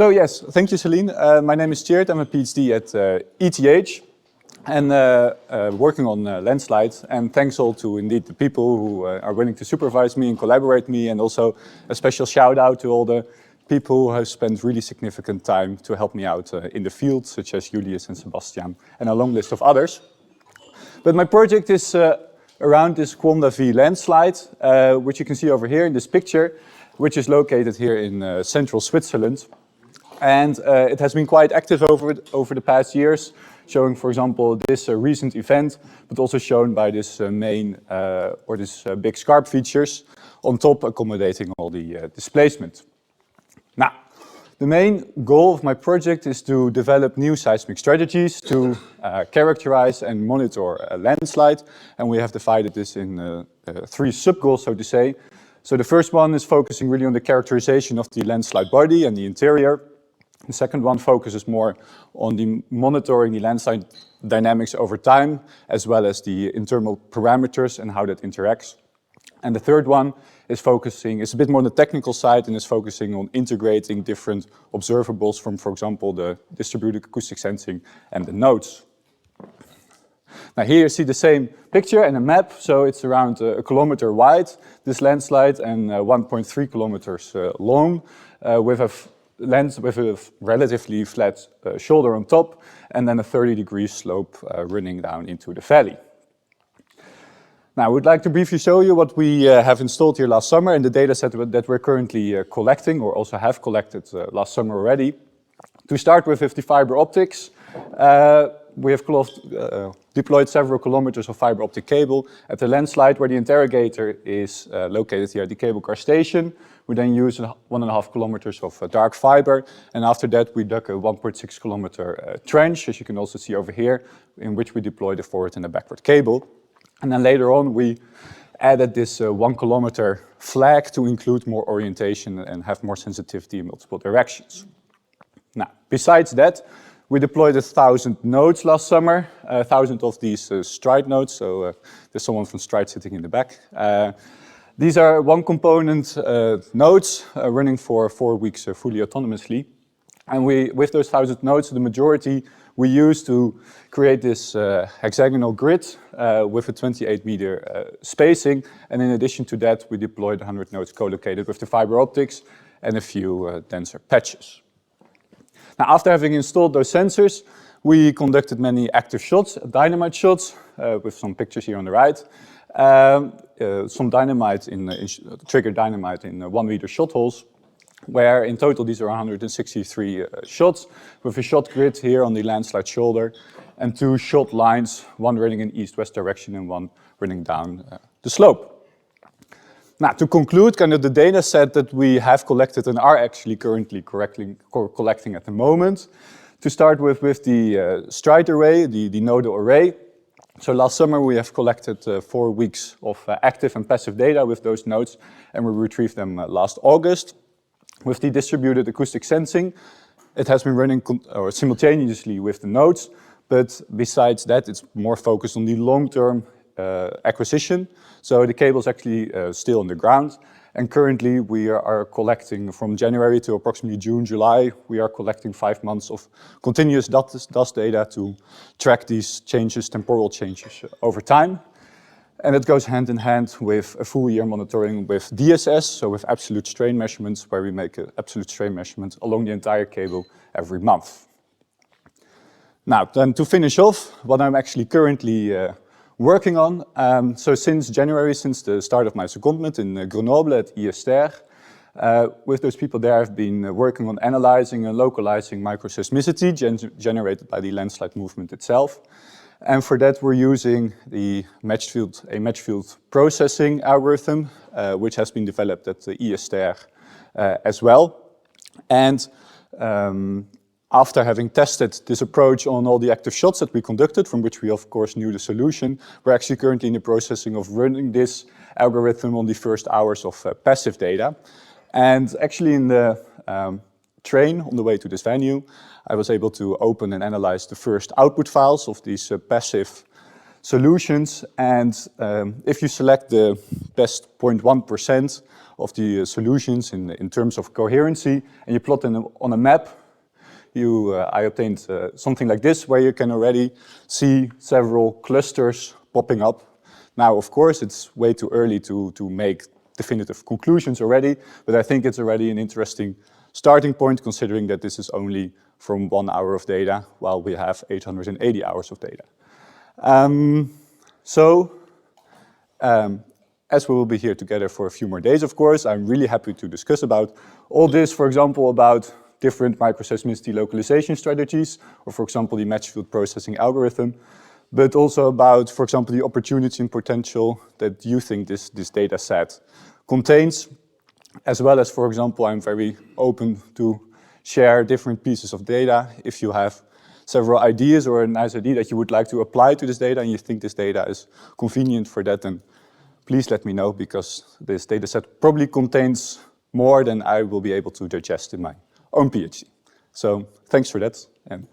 So yes, thank you, Celine. My name is Tjeerd. I'm a PhD at ETH and working on LANDSLIDE. And thanks all to indeed the people who are willing to supervise me and collaborate me, and also a special shout out to all the people who have spent really significant time to help me out in the field, such as Julius and Sebastian, and a long list of others. But my project is around this Quanda V landslide, which you can see over here in this picture, which is located here in central Switzerland. And it has been quite active over the past years, showing, for example, this recent event, but also shown by this big scarp features on top, accommodating all the displacement. Now, the main goal of my project is to develop new seismic strategies to characterize and monitor a landslide, and we have divided this in 3 sub-goals, so to say. So the first one is focusing really on the characterization of the landslide body and the interior. The second one focuses more on the monitoring the landslide dynamics over time, as well as the internal parameters and how that interacts. And the third one is a bit more on the technical side, and is focusing on integrating different observables from, for example, the distributed acoustic sensing and the nodes. Now here you see the same picture and a map, so it's around a kilometer wide, this landslide, and 1.3 kilometers long, with a relatively flat shoulder on top, and then a 30-degree slope running down into the valley. Now, I would like to briefly show you what we have installed here last summer and the data set that we're currently collecting, or also have collected last summer already. To start with the fiber optics, we have deployed several kilometers of fiber optic cable at the landslide, where the interrogator is located here at the cable car station. We then use 1.5 kilometers of dark fiber, and after that we dug a 1.6 kilometer trench, as you can also see over here, in which we deploy the forward and the backward cable. And then later on we added this 1 kilometer flag to include more orientation and have more sensitivity in multiple directions. Now, besides that, we deployed 1,000 nodes last summer, 1,000 of these STRYDE nodes, so there's someone from STRYDE sitting in the back. These are one component nodes running for 4 weeks fully autonomously. And with those 1,000 nodes, the majority we use to create this hexagonal grid with a 28-meter spacing. And in addition to that, we deployed 100 nodes co-located with the fiber optics and a few denser patches. Now, after having installed those sensors, we conducted many active shots, dynamite shots, with some pictures here on the right. Some dynamite triggered dynamite in 1 meter shot holes, where in total these are 163 shots, with a shot grid here on the landslide shoulder, and 2 shot lines, one running in east-west direction and one running down the slope. Now, to conclude, kind of the data set that we have collected and are actually currently collecting at the moment. To start with the STRYDE array, the nodal array. So last summer we have collected 4 weeks of active and passive data with those nodes, and we retrieved them last August. With the distributed acoustic sensing, it has been running simultaneously with the nodes, but besides that, it's more focused on the long-term acquisition. So the cable is actually still on the ground, and currently we are collecting from January to approximately June, July. We are collecting 5 months of continuous dust data to track these changes, temporal changes over time. And it goes hand in hand with a full year monitoring with DSS, so with absolute strain measurements, where we make an absolute strain measurement along the entire cable every month. Now, then to finish off, what I'm actually currently working on. So since January, since the start of my secondment in Grenoble at ISTER, with those people there, I've been working on analyzing and localizing microseismicity generated by the landslide movement itself. And for that, we're using a matched field processing algorithm, which has been developed at the ISTER as well. And after having tested this approach on all the active shots that we conducted, from which we of course knew the solution, we're actually currently in the processing of running this algorithm on the first hours of passive data. And actually in the train on the way to this venue, I was able to open and analyze the first output files of these passive solutions, and if you select the best 0.1% of the solutions in terms of coherency, and you plot them on a map, I obtained something like this, where you can already see several clusters popping up. Now, of course, it's way too early to make definitive conclusions already, but I think it's already an interesting starting point, considering that this is only from 1 hour of data, while we have 880 hours of data. As we will be here together for a few more days, of course, I'm really happy to discuss about all this, for example, about different microseismicity localization strategies, or for example, the match field processing algorithm, but also about, for example, the opportunity and potential that you think this data set contains, as well as, for example, I'm very open to share different pieces of data. If you have several ideas or a nice idea that you would like to apply to this data and you think this data is convenient for that, then please let me know, because this data set probably contains more than I will be able to digest in my own PhD. So thanks for that. And